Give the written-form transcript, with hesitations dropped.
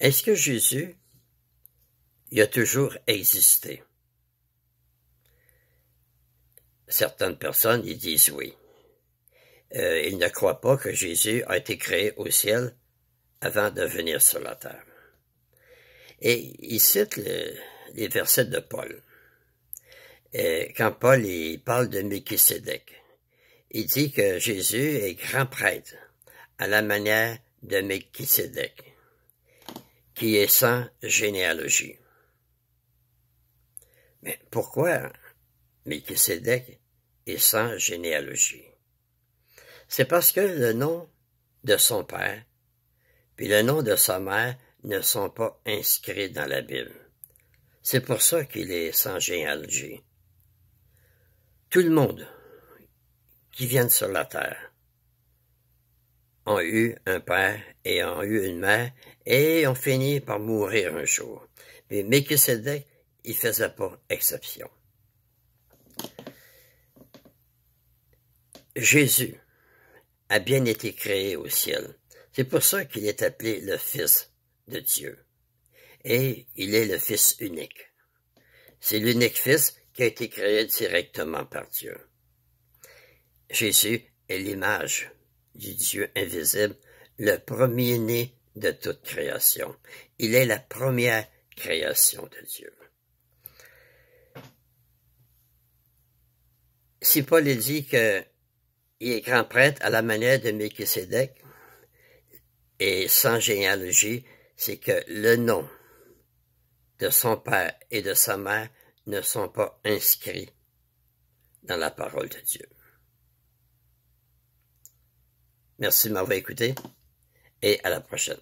Est-ce que Jésus il a toujours existé? Certaines personnes ils disent oui. Ils ne croient pas que Jésus a été créé au ciel avant de venir sur la terre. Et ils citent les versets de Paul. Quand Paul il parle de Melchisédek, il dit que Jésus est grand prêtre à la manière de Melchisédek, qui est sans généalogie. Mais pourquoi Melchisédek est sans généalogie? C'est parce que le nom de son père puis le nom de sa mère ne sont pas inscrits dans la Bible. C'est pour ça qu'il est sans généalogie. Tout le monde qui vient sur la terre ont eu un père et ont eu une mère et ont fini par mourir un jour. Mais Melchisédek, il faisait pas exception. Jésus a bien été créé au ciel. C'est pour ça qu'il est appelé le Fils de Dieu. Et il est le Fils unique. C'est l'unique Fils qui a été créé directement par Dieu. Jésus est l'image du Dieu invisible, le premier-né de toute création. Il est la première création de Dieu. Si Paul dit qu'il est grand prêtre à la manière de Melchisédek et sans généalogie, c'est que le nom de son père et de sa mère ne sont pas inscrits dans la parole de Dieu. Merci de m'avoir écouté et à la prochaine.